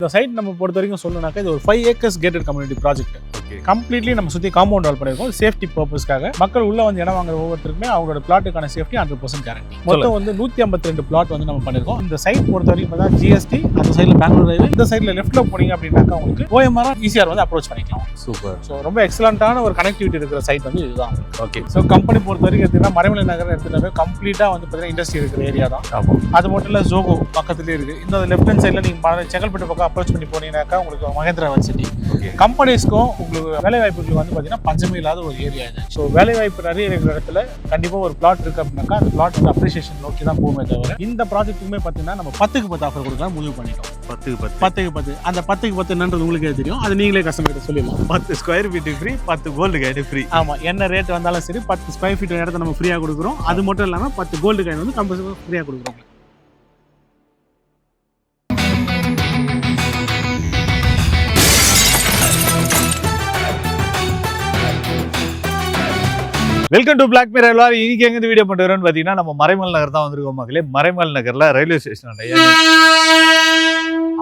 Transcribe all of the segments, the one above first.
இந்த சைட் நம்ம பொறுத்த வரைக்கும் சொல்லணும்னாக்கா இது ஒரு 5 acres gated community project. Completely நம்ம சுற்றி காம்பவுண்ட் வால் பண்ணியிருக்கோம் சேஃப்டி பர்பஸ்க்காக. மக்கள் உள்ள வந்து இடம் வாங்குற ஒவ்வொருத்தருக்குமே அவங்களோட பிளாட்டுக்கான சேஃப்டி 100% கேரண்டி. மொத்தம் வந்து 152 பிளாட் வந்து நம்ம பண்ணியிருக்கோம். இந்த சைட் பொறுத்த வரைக்கும் தான் ஜிஎஸ்டி, அந்த சைடில் பெங்களூர் ஹைவே, இந்த சைடில் லெஃப்ட்ல போனீங்க அப்படின்னாக்கா உங்களுக்கு OMR ஈஸியார் வந்து அப்ரோச் பண்ணிக்கலாம். சூப்பர். ஸோ ரொம்ப எக்ஸலண்டான ஒரு கனெக்டிவிட்டி இருக்கிற சைட் வந்து இதுதான். ஓகே. ஸோ கம்பெனி பொறுத்த வரைக்கும் எடுத்தீங்கன்னா மறைமலை நகர் எடுத்துட்டாவே கம்ப்ளீட்டாக வந்து பார்த்தீங்கன்னா இண்டஸ்ட்ரி இருக்கிற ஏரியா தான். ஆமாம். அது மட்டும் இல்லை ஜோகோ பக்கத்துலேயே இருக்குது. இந்த லெஃப்ட் ஹேண்ட் சைடில் நீங்கள் செங்கல்பட்டு பக்கம் அப்ரோச் பண்ணி போனீங்கன்னாக்கா உங்களுக்கு மகேந்திரா சிட்டி. கம்பெனிஸ்க்கும் உங்களுக்கு வேலை வாய்ப்புகள் வந்து பார்த்தீங்கன்னா பஞ்சமே இல்லாத ஒரு ஏரியா இது. ஸோ வேலை வாய்ப்பு நிறைய இருக்கிற இடத்துல கண்டிப்பாக ஒரு பிளாட் இருக்கு அப்படின்னாக்கா அந்த பிளாட் வந்து அப்ரிசியேஷன் நோக்கி தான் போகுமே தவிர இந்த ப்ராஜெக்ட்டுமே பார்த்தீங்கன்னா நம்ம 10க்கு 10 ஆஃபர் கொடுக்கலாம் முடிவு பண்ணிட்டோம். 10க்கு 10 அந்த 10க்கு 10 என்னன்றது உங்களுக்கே தெரியும். அது நீங்களே கஸ்டமர் சொல்லிடலாம். 10 square feet free, 10 gold coin free. ஆமாம், என்ன ரேட் வந்தாலும் சரி 10 ஸ்கொயர் ஃபீட் இடத்த நம்ம ஃப்ரீயாக கொடுக்குறோம். அது மட்டும் இல்லாமல் 10 கோல்டு காயின் வந்து கம்பல்சரி ஃப்ரீயாக கொடுக்குறோம். Welcome to Black Mirror. எல்லாரும் இன்னைக்கு எங்க வீடியோ பண்ணுறோம்னு பார்த்தீங்கன்னா நம்ம மறைமல் நகர் தான் வந்திருக்கோம் மக்களே. மறைமல் நகர்ல ரயில்வே ஸ்டேஷன்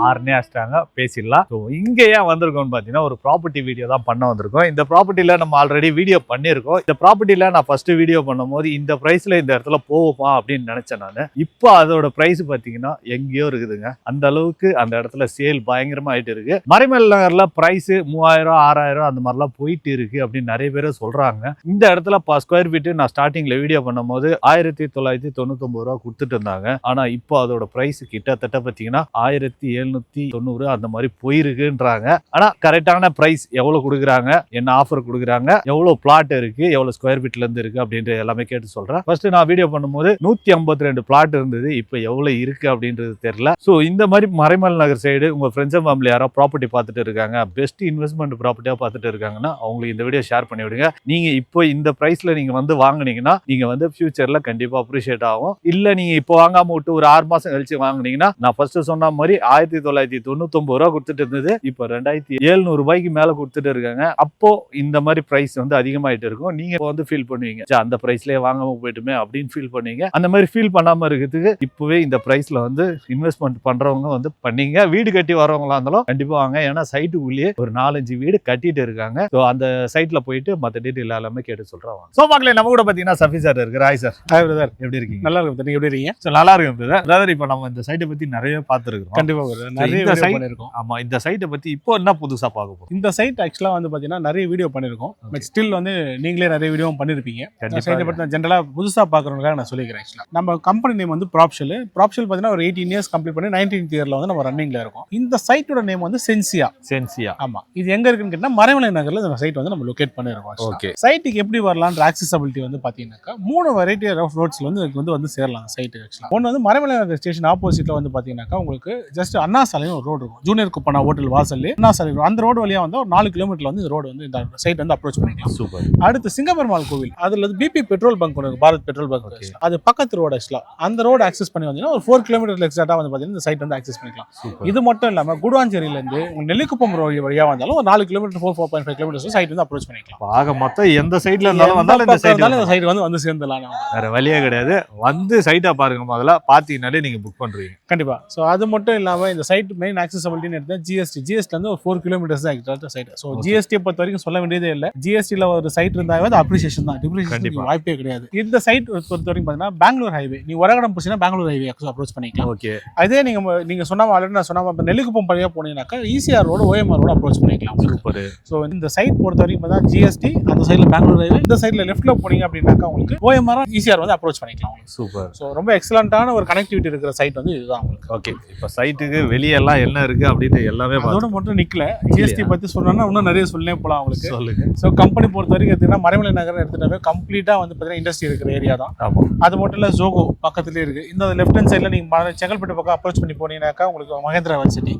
ஆறுனே அடிச்சிட்டாங்க, பேசிடலாம். ஸோ இங்கே ஏன் வந்திருக்கோம்னு பார்த்தீங்கன்னா ஒரு ப்ராப்பர்ட்டி வீடியோ தான் பண்ண வந்திருக்கோம். இந்த ப்ராப்பர்ட்டியில் நம்ம ஆல்ரெடி வீடியோ பண்ணியிருக்கோம். இந்த ப்ராப்பர்ட்டியில் நான் ஃபர்ஸ்ட் வீடியோ பண்ணும்போது இந்த ப்ரைஸில் இந்த இடத்துல போவோமா அப்படின்னு நினச்சேன் நான். இப்போ அதோட ப்ரைஸ் பார்த்தீங்கன்னா எங்கேயோ இருக்குதுங்க. அந்த அளவுக்கு அந்த இடத்துல சேல் பயங்கரமாக ஆகிட்டு இருக்கு. மறைமல் நகரில் ப்ரைஸ் 3000 6000 அந்த மாதிரிலாம் போயிட்டு இருக்கு அப்படின்னு நிறைய பேர் சொல்கிறாங்க. இந்த இடத்துல ஸ்கொயர் ஃபீட்டு நான் ஸ்டார்டிங்கில் வீடியோ பண்ணும்போது 1999 ரூபா கொடுத்துட்டு இருந்தாங்க. ஆனால் இப்போ அதோட ப்ரைஸ் கிட்டத்தட்ட பார்த்தீங்கன்னா 1790 அந்த மாதிரி போயிருக்குன்றாங்க. ஆனா கரெக்டான பிரைஸ் எவ்வளவு கொடுக்குறாங்க, என்ன ஆஃபர் கொடுக்குறாங்க, எவ்வளவு பிளாட் இருக்கு, எவ்வளவு ஸ்கொயர் ஃபீட்ல இருந்து இருக்கு அப்படின்ற எல்லாமே கேட்டு சொல்றேன். ஃபர்ஸ்ட் நான் வீடியோ பண்ணும்போது 152 பிளாட் இருந்தது. இப்போ எவ்வளவு இருக்கு அப்படின்றது தெரியல. ஸோ இந்த மாதிரி மறைமல் நகர் சைடு உங்க ஃப்ரெண்ட்ஸ் அண்ட் ஃபேமிலி யாரோ ப்ராப்பர்ட்டி பார்த்துட்டு இருக்காங்க, பெஸ்ட் இன்வெஸ்ட்மெண்ட் ப்ராப்பர்ட்டியா பார்த்துட்டு இருக்காங்கன்னா அவங்களுக்கு இந்த வீடியோ ஷேர் பண்ணி விடுங்க. நீங்க இப்போ இந்த பிரைஸ்ல நீங்க வந்து வாங்குனீங்கன்னா நீங்க வந்து ஃபியூச்சர்ல கண்டிப்பா அப்ரிஷியேட் ஆகும். இல்ல நீங்க இப்போ வாங்காம விட்டு ஒரு 6 மாசம் கழிச்சு வாங்குனீங்கன்னா நான் ஃபர்ஸ்ட் சொன்ன மாதிரி 1999 ரூபா கொடுத்துட்டு இருந்தது, இப்போ 2700 ரூபாய்க்கு மேல கொடுத்துட்டு இருக்காங்க. அப்போ இந்த மாதிரி பிரைஸ் வந்து அதிகமாயிட்டு இருக்கும். நீங்க வந்து ஃபீல் பண்ணுவீங்க அந்த பிரைஸ்லயே வாங்காம போயிட்டுமே அப்படின்னு ஃபீல் பண்ணுவீங்க. அந்த மாதிரி ஃபீல் பண்ணாம இருக்கிறதுக்கு இப்பவே இந்த பிரைஸ்ல வந்து இன்வெஸ்ட்மெண்ட் பண்றவங்க வந்து பண்ணீங்க. வீடு கட்டி வரவங்களா இருந்தாலும் கண்டிப்பா வாங்க. ஏன்னா சைட்டுக்குள்ளேயே ஒரு 4-5 வீடு கட்டிட்டு இருக்காங்க. ஸோ அந்த சைட்ல போயிட்டு மற்ற டீட்டெயில் எல்லாமே கேட்டு சொல்றோம். ஸோ மக்களே நம்ம கூட பாத்தீங்கன்னா சஃபி சார் இருக்கு. Hi sir. ஹாய் பிரதர், எப்படி இருக்கீங்க? நல்லா இருக்கும். நீங்க எப்படி இருக்கீங்க? ஸோ நல்லா இருக்கும் பிரதர். இப்போ நம்ம இந்த சைட்டை பத்தி நிறைய பார்த்துருக்கோம். கண்டிப்பா நிறைய வீடியோ பண்ணிருக்கோம். ஆமா, இந்த சைட்டை பத்தி இப்போ என்ன புதுசா பார்க்க போறோம்? இந்த சைட் ஆக்சுவலா வந்து பாத்தீங்கன்னா நிறைய வீடியோ பண்ணிருக்கோம். பட் ஸ்டில் வந்து நீங்களே நிறைய வீடியோ பண்ணிருப்பீங்க. இந்த சைட்டை பத்தி நான் ஜெனரலா புதுசா பாக்குறவங்களுக்காக நான் சொல்லிக்கிறேன். ஆக்சுவலா நம்ம கம்பெனி நேம் வந்து ப்ராப்ஷல் பாத்தீங்கன்னா ஒரு 18 இயர்ஸ் கம்ப்ளீட் பண்ணி 19th இயர்ல வந்து நம்ம ரன்னிங்ல இருக்கோம். இந்த சைட்டோட நேம் வந்து சென்சியா. ஆமா, இது எங்க இருக்குன்னு கேட்டா மறைமலை நகர்ல இந்த சைட் வந்து நம்ம லொகேட் பண்ணிருக்கோம். ஓகே, சைட்டுக்கு எப்படி வரலாம்ன்ற ஆக்சஸபிலிட்டி வந்து பாத்தீங்கன்னாக்கா 3 வெரைட்டி ஆஃப் ரோட்ஸ்ல வந்து சேரலாம் சைட்டு. ஆக்சுவலா ஒன்னு வந்து மறைமலை நகர் ஸ்டேஷன் ஆப்போசிட்ல வந்து பாத்தீங்கன்னாக்கா உங்களுக்கு ஜஸ்ட் அண்ணா சாலைன்னு ஒரு ரோடு இருக்கும். ஜூனியர் குப்பனா ஹோட்டல் வாசல்ல அண்ணா சாலை, அந்த ரோடு வழியா வந்து ஒரு 4 கிலோமீட்டர்ல வந்து இந்த ரோடு வந்து இந்த சைட் வந்து அப்ரோச் பண்ணிக்கலாம். சூப்பர். அடுத்து சிங்கப்பெருமாள் கோவில், அதுல வந்து பிபி பெட்ரோல் பங்க் ஒன்று, பாரத் பெட்ரோல் பங்க், அது பக்கத்து ரோடு. ஆக்சுவலா அந்த ரோடு ஆக்சஸ் பண்ணி வந்தீங்கன்னா ஒரு 4 கிலோமீட்டர் எக்ஸாக்டா வந்து பாத்தீங்கன்னா இந்த சைட் வந்து ஆக்சஸ் பண்ணிக்கலாம். இது மட்டும் இல்லாம குடுவாஞ்சேரியில இருந்து நெல்லிக்குப்பம் வழியா வந்தாலும் ஒரு 4 கிலோமீட்டர் 4.5 கிலோமீட்டர் சைட் வந்து அப்ரோச் பண்ணிக்கலாம். ஆக மொத்தம் எந்த சைட்ல இருந்தாலும் வந்தாலும் இந்த சைட் வந்து சேர்ந்துலாம். வேற வழியே கிடையாது. வந்து சைட்டா பாருங்க, முதல்ல பாத்தீங்கன்னாலே நீங்க புக் பண்றீங்க கண்டிப்பா. ஸோ அது மட்டும் இல்லாம இந்த சைட் மெயின் ஆக்சஸபிலிட்டின்னு எடுத்தா ஜிஎஸ்டி வந்து ஒரு 4 கிலோமீட்டர்ஸ் தான் எக்ஸாக்ட் சைட். ஸோ ஜிஎஸ்டியை பொறுத்த வரைக்கும் சொல்ல வேண்டியதே இல்லை. ஜிஎஸ்டியில் ஒரு சைட் இருந்தாவே அது அப்ரிசியேஷன் தான், டிப்ரிசியேஷன் வாய்ப்பே கிடையாது. இந்த சைட் பொறுத்த வரைக்கும் பார்த்தீங்கன்னா பெங்களூர் ஹைவே, நீ ஒரகடம் போச்சுன்னா பெங்களூர் ஹைவே அப்ரோச் பண்ணிக்கலாம். ஓகே, அதே நீங்க சொன்ன ஆல்ரெடி நான் சொன்ன நெல்லிக்குப்பம் வழியா போனீங்கன்னாக்கா ECR road OMR road approach பண்ணிக்கலாம். சூப்பர். ஸோ இந்த சைட் பொறுத்த வரைக்கும் பார்த்தா ஜிஎஸ்டி, அந்த சைடில் பெங்களூர் ஹைவே, இந்த சைடில் லெஃப்ட்ல போனீங்க அப்படின்னாக்கா உங்களுக்கு OMR ஈசிஆர் வந்து அப்ரோச் பண்ணிக்கலாம். சூப்பர். ஸோ ரொம்ப எக்ஸலண்டான ஒரு கனெக்டிவிட்டி இருக்கிற சைட் வந்து இதுதான் உங்களுக்கு. ஓகே, இப்போ சைட்டுக்கு வெளியெல்லாம் என்ன இருக்கு அப்படின்னு எல்லாமே அதோட மட்டும் நிக்கல. ஜிஎஸ்டி பத்தி சொன்னா இன்னும் நிறைய சொல்லவே போலாம் உங்களுக்கு. சொல்லுங்க. ஸோ கம்பெனி பொறுத்த வரைக்கும் எடுத்தீங்கன்னா மறைமலை நகர் எடுத்துட்டாவே கம்ப்ளீட்டா வந்து பார்த்தீங்கன்னா இண்டஸ்ட்ரி இருக்கிற ஏரியா தான். அது மட்டும் இல்ல ஜோகோ பக்கத்துலேயே இருக்கு. இந்த லெஃப்ட் ஹேண்ட் சைடில் நீங்க செங்கல்பட்டு பக்கம் அப்ரோச் பண்ணி போனீங்கன்னாக்கா உங்களுக்கு மகேந்திரா சிட்டி.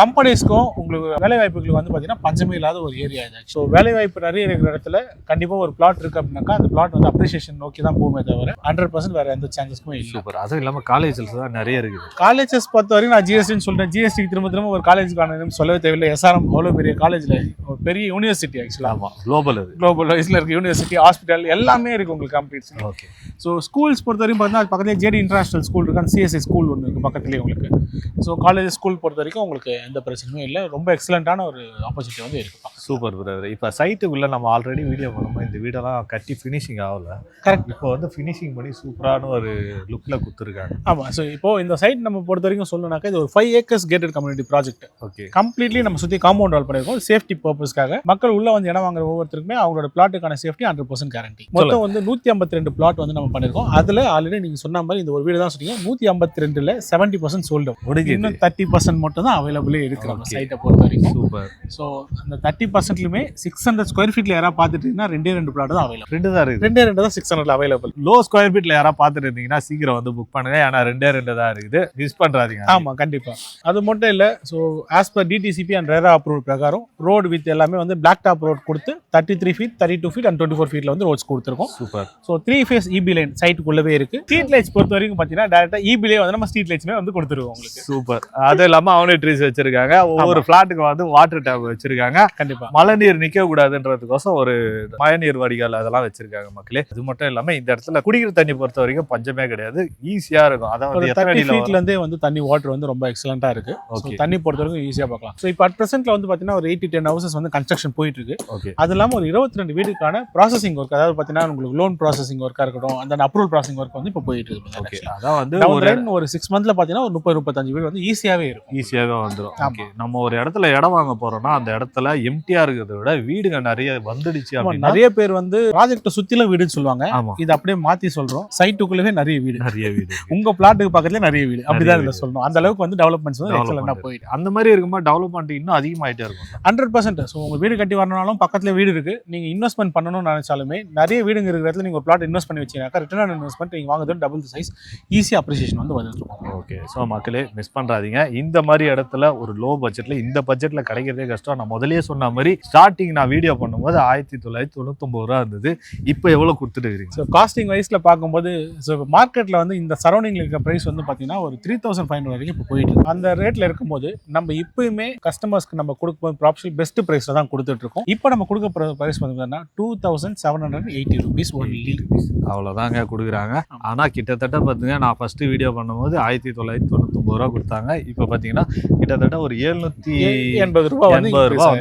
கம்பெனிஸ்க்கும் உங்களுக்கு வேலை வாய்ப்புகளுக்கு வந்து பார்த்தீங்கன்னா பஞ்சமே இல்லாத ஒரு ஏரியா இது. ஸோ வேலை வாய்ப்பு நிறைய இருக்கிற இடத்துல கண்டிப்பா ஒரு பிளாட் இருக்கு அப்படின்னாக்கா அந்த பிளாட் வந்து அப்ரிசியேஷன் நோக்கி தான் போகுமே தவிர 100% வேற எந்த சான்சஸ்க்குமே இல்லை. சூப்பர். அதுவும் இல்லாம காலேஜஸ் தான் நிறைய இருக்குது. காலேஜஸ் பொறுத்த வரைக்கும் நான் ஜிஎஸ்டின்னு சொல்றேன், ஜிஎஸ்டி திரும்ப ஒரு காலேஜுக்கான சொல்லவே தேவையில்லை. எஸ்ஆர்எம் அவ்வளோ பெரிய காலேஜில் ஒரு பெரிய யூனிவர்சிட்டி ஆக்சுவலாக. ஆமாம், குளோபல் வைஸில் இருக்க யூனிவர்சிட்டி, ஹாஸ்பிட்டல் எல்லாமே இருக்குது உங்களுக்கு கம்ப்ளீட். ஓகே. ஸோ ஸ்கூல்ஸ் பொறுத்த வரைக்கும் பார்த்தீங்கன்னா அது பக்கத்துலேயே ஜேடி இன்டர்நேஷனல் ஸ்கூல் இருக்குது, அந்த சிஎஸ்ஐ ஸ்கூல் ஒன்று இருக்குது பக்கத்துலேயே உங்களுக்கு. ஸோ காலேஜ் ஸ்கூல் பொறுத்த வரைக்கும் உங்களுக்கு எந்த பிரச்சனையும் இல்லை, ரொம்ப எக்ஸலண்ட்டான ஒரு ஆப்பர்ச்சுனிட்டி வந்து இருக்குது. Super brother. இப்போ சைட்டுக்குள்ளே நம்ம ஆல்ரெடி வீடியோ பண்ணும்போது இந்த வீடெல்லாம் கட்டி ஃபினிஷிங் ஆகல. கரெக்ட். இப்போ வந்து ஃபினிஷிங் பண்ணி சூப்பரான ஒரு லுக்கில் கொடுத்துருக்காங்க. ஆமாம். ஸோ இப்போ இந்த சைட் நம்ம பொறுத்த வரைக்கும் சொல்லணும்னாக்கா இது ஒரு 5 acres gated community project. Okay. Completely நம்ம சுற்றி காம்பவுண்ட் வால் பண்ணியிருக்கோம் சேஃப்டி பர்பஸ்க்காக. மக்கள் உள்ள வந்து இடம் வாங்குற ஒவ்வொருத்தருக்குமே அவங்களோட பிளாட்டுக்கான சேஃப்டி 100% கேரண்டி. மொத்தம் வந்து 152 பிளாட் வந்து நம்ம பண்ணியிருக்கோம். அதில் ஆல்ரெடி நீங்கள் சொன்ன மாதிரி இந்த ஒரு வீடு தான் சொன்னீங்க, 152ல் 70% சோல்டு. இன்னும் 30% மட்டும் தான் அவைலபிளே இருக்கு நம்ம சைட்டை பொறுத்த வரைக்கும். சூப்பர். ஸோ அந்த 30%லுமே 600 ஸ்கொயர் ஃபீட்ல யாராவது பார்த்துட்டு இருக்கீங்கன்னா 2 பிளாட் தான் அவைலபிள். 2 தான் இருக்குது. 2 தான் 600 அவைலபிள். லோ ஸ்கொயர் ஃபீட்ல யாராவது பார்த்துட்டு இருந்தீங்கன்னா சீக்கிரம் வந்து புக் பண்ணுங்க. ஏன்னா 2 தான் இருக்குது, மிஸ் பண்றாதீங்க. ஆமா, கண்டிப்பா. அது மட்டும் இல்ல, so as per DTCP and RERA approval பிரகாரம் ரோடு வித் எல்லாமே வந்து பிளாக் டாப் ரோட் கொடுத்து 33 ஃபீட், 32 ஃபீட் அண்ட் 24 ஃபீட்ல வந்து ரோட்ஸ் கொடுத்துருக்கோம். Super. So 3 phase EB line சைட்டுக்குள்ளவே இருக்கு. ஸ்ட்ரீட் லைட்ஸ் பொறுத்த வரைக்கும் பார்த்தீங்கன்னா டேரக்டா இபிலே வந்து நம்ம ஸ்ட்ரீட் லைட்ஸ்மே வந்து கொடுத்துருவோம் உங்களுக்கு. சூப்பர். அது இல்லாம அவனே ட்ரீஸ் வச்சிருக்காங்க. ஒவ்வொரு பிளாட்டுக்கு வந்து வாட்டர் டேப் வச்சிருக்காங்க. கண்டிப்பா மழை நீர் நிக்க கூடாதுன்றதுக்கோசம் ஒரு மழை நீர் வடிகால் அதெல்லாம் வச்சிருக்காங்க மக்களே. அது மட்டும் இல்லாம இந்த இடத்துல குடிக்கிற தண்ணி பொறுத்த வரைக்கும் பஞ்சமே கிடையாது, ஈஸியா இருக்கும். அதாவது 30 ஃபீட்ல இருந்தே வந்து தண்ணி வாட்டர் வந்து ரொம்ப எக்ஸலண்டா இருக்கு. தண்ணி பொறுத்த வரைக்கும் ஈஸியா பார்க்கலாம். ஸோ இப்போ அட் பிரசென்ட்ல வந்து பாத்தீங்கன்னா ஒரு 8-10 ஹவுசஸ் வந்து கன்ஸ்ட்ரக்ஷன் போயிட்டு இருக்கு. ஓகே. அது இல்லாம ஒரு 22 வீடுக்கான ப்ராசஸிங் ஒர்க், அதாவது பாத்தீங்கன்னா உங்களுக்கு லோன் ப்ராசஸிங் ஒர்க்கா இருக்கட்டும், அந்த அப்ரூவல் ப்ராசஸிங் ஒர்க் வந்து இப்போ போயிட்டு இருக்கு. ஓகே. அதான் வந்து ஒரு 6 மந்த்ல பாத்தீங்கன்னா ஒரு 30-35 வீடு வந்து ஈஸியாவே இருக்கும். ஈஸியாவே வந்துடும். ஓகே. நம்ம ஒரு இடத்துல இடம் வாங்க போறோம்னா அந்த இடத்துல எம்டிஆர் இருக்கிறத விட வீடுங்க நிறைய வந்துடுச்சு அப்படின்னா நிறைய பேர் வந்து ப்ராஜெக்ட் சுத்தில வீடுன்னு சொல்லுவாங்க. இது அப்படியே மாத்தி சொல்றோம், சைட்டுக்குள்ளவே நிறைய வீடு உங்க பிளாட்டுக்கு பக்கத்துல நிறைய வீடு அப்படிதான் இதுல சொல்லணும். அந்த அளவுக்கு வந்து டெவலப்மெண்ட்ஸ் வந்து எக்ஸலண்டா போயிட்டு அந்த மாதிரி இருக்கும்போது டெவலப்மெண்ட் இன்னும் அதிகமாயிட்டே இருக்கும். 100%. ஸோ உங்க வீடு கட்டி வரணும்னாலும் பக்கத்துல வீடு இருக்கு. நீங்க இன்வெஸ்ட்மெண்ட் பண்ணணும்னு நினைச்சாலுமே நிறைய வீடுங்க இருக்கிற இடத்துல நீங்க ஒரு பிளாட் இன்வெஸ்ட் பண்ணி வச்சீங்கன்னா ரிட்டர்ன் ஆன் இன்வெஸ்ட்மெண்ட் நீங்க வாங்குறது டபுள் சைஸ் ஈஸி அப்ரிசியேஷன் வந்து வந்துருக்கும். ஓகே. ஸோ மக்களே மிஸ் பண்றாதீங்க. இந்த மாதிரி இடத்துல ஒரு லோ பட்ஜெட்ல இந்த பட்ஜெட்ல கிடைக்கிறதே கஷ்டம். நான் முதலே சொன்ன மாதிரி ஸ்டார்டிங் நான் வீடியோ பண்ணும்போது 1999 ரூபா இருந்தது. இப்போ எவ்வளவு கொடுத்துட்டு இருக்கீங்க? ஸோ காஸ்டிங் வைஸ்ல பார்க்கும்போது ஸோ மார்க்கெட்ல வந்து இந்த சரௌண்டிங்ல இருக்க பிரைஸ் வந்து பாத்தீங்கன்னா ஒரு 3500 வரைக்கும் இப்போ போயிட்டு இருக்கு. அந்த ரேட்ல இருக்கும்போது நம்ம இப்பயுமே கஸ்டமர்ஸ்க்கு நம்ம கொடுக்கும்போது ப்ராப்ஷல் பெஸ்ட் பிரைஸ்ல தான் கொடுத்துட்டு இருக்கோம். இப்போ நம்ம கொடுக்க பிரைஸ் பார்த்தீங்கன்னா 2780 rupees ஒன்லி. அவ்வளோதாங்க கொடுக்குறாங்க. ஆனால் கிட்டத்தட்ட பார்த்தீங்கன்னா நான் ஃபர்ஸ்ட் வீடியோ பண்ணும்போது 1999 ரூபா கொடுத்தாங்க. இப்போ பார்த்தீங்கன்னா கிட்டத்தட்ட ஒரு 780 ரூபா வந்து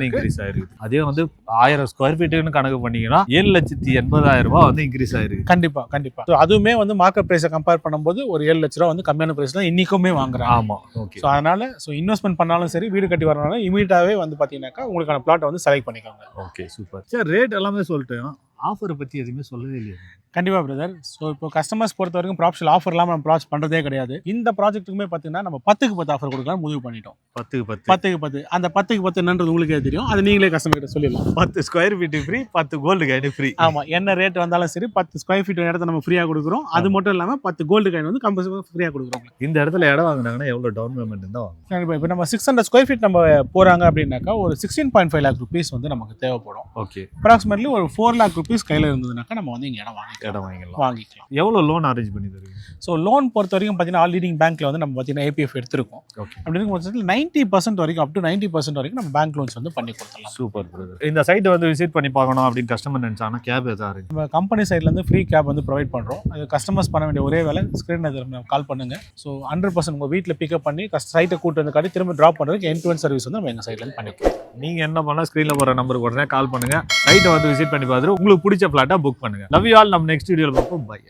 இன்க்ரீஸ் ஆயிருக்கு. அதே வந்து 1000 ஸ்கொயர் ஃபீட்டுன்னு கணக்கு பண்ணீங்கன்னா 7,80,000 ரூபாய் வந்து இன்க்ரீஸ் ஆயிருக்கு. கண்டிப்பா கண்டிப்பா. அதுவுமே வந்து மார்க்கெட் பிரைஸை கம்பேர் பண்ணும்போது ஒரு 7 லட்ச ரூபா வந்து கம்மியான பிரைஸ் தான் இன்னைக்குமே வாங்குறாங்க. ஆமா. ஓகே. ஸோ அதனால இன்வெஸ்ட்மெண்ட் பண்ணாலும் சரி, வீடு கட்டி வரனாலும் இமீடியட்டாவே வந்து பாத்தீங்கன்னாக்கா உங்களுக்கான பிளாட்டை வந்து செலக்ட் பண்ணிக்கோங்க. Okay, super. சரி, ரேட் எல்லாமே சொல்லிட்டேன். ஆஃபரை பற்றி எதுவுமே சொல்லவே இல்லையா? கண்டிப்பாக பிரதர். ஸோ இப்போ கஸ்டமர்ஸ் பொறுத்த வரைக்கும் ப்ராப்ஷல் ஆஃபர் இல்லாமல் நம்ம ப்ராஜெக்ட் பண்ணுறதே கிடையாது. இந்த ப்ராஜெக்ட்டுக்குமே பார்த்தீங்கன்னா நம்ம 10க்கு 10 ஆஃபர் கொடுக்கலாம் முடிவு பண்ணிட்டோம். 10க்கு 10 அந்த 10க்கு 10 என்னன்றது உங்களுக்கே தெரியும். அது நீங்களே கஸ்டமர் கிட்ட சொல்லிடலாம். 10 square feet free, 10 gold coin free. ஆமாம், என்ன ரேட் வந்தாலும் சரி 10 ஸ்கொயர் ஃபீட் இடத்த நம்ம ஃப்ரீயாக கொடுக்குறோம். அது மட்டும் இல்லாமல் 10 கோல்டு காயின் வந்து கம்பல்சரி ஃப்ரீயாக கொடுக்குறோம். இந்த இடத்துல இடம் வாங்கினாங்கன்னா எவ்வளோ டவுன் பேமெண்ட் தான் வாங்க? கண்டிப்பாக இப்போ நம்ம 600 ஸ்கொயர் ஃபீட் நம்ம போகிறாங்க அப்படின்னாக்கா ஒரு 16.5 lakh rupees வந்து நமக்கு தேவைப்படும். ஓகே. அப்ராக்சிமேட்லி ஒரு 4 lakh rupees கையில் இருந்ததுனாக்கா நம்ம வந்து இங்கே இடம் வாங்கிக்கலாம். எவ்வளோ லோன் அரேஞ்ச் பண்ணி தருவீங்க? ஸோ லோன் பொறுத்த வரைக்கும் பார்த்தீங்கன்னா ஆல் லீடிங் பேங்க்ல வந்து நம்ம பார்த்தீங்கன்னா ஏபிஎஃப் எடுத்திருக்கோம். ஓகே. அப்படி இருக்கும் பட்சத்தில் 90% வரைக்கும் அப் டு 90% வரைக்கும் நம்ம பேங்க் லோன்ஸ் வந்து பண்ணி கொடுத்துடலாம். Super brother. இந்த சைட்டை வந்து விசிட் பண்ணி பார்க்கணும் அப்படின்னு கஸ்டமர் நினைச்சாங்கன்னா கேப் எதாவது நம்ம கம்பெனி சைட்லேருந்து ஃப்ரீ கேப் வந்து ப்ரொவைட் பண்ணுறோம். அது கஸ்டமர்ஸ் பண்ண வேண்டிய ஒரே வேலை ஸ்க்ரீன் கால் பண்ணுங்க. ஸோ 100% உங்கள் வீட்டில் பிக்கப் பண்ணி சைட்டை கூட்டு வந்து காட்டி திரும்ப ட்ராப் பண்ணுறதுக்கு எண்ட் டு எண்ட் சர்வீஸ் வந்து நம்ம எங்கள் சைட்லேருந்து பண்ணிக்கலாம். நீங்கள் என்ன பண்ணால் ஸ்க்ரீனில் போகிற நம்பருக்கு உடனே கால் பண்ணுங்க. சைட்டை வந்து விசிட் பண்ணி பார்த்துட்டு உங்களுக்கு பிடிச்ச ஃப்ளாட்டாக புக் பண்ணுங்க. Love you all. நம்ம நெக்ஸ்ட் வீடியோவில் பார்ப்போம். பை.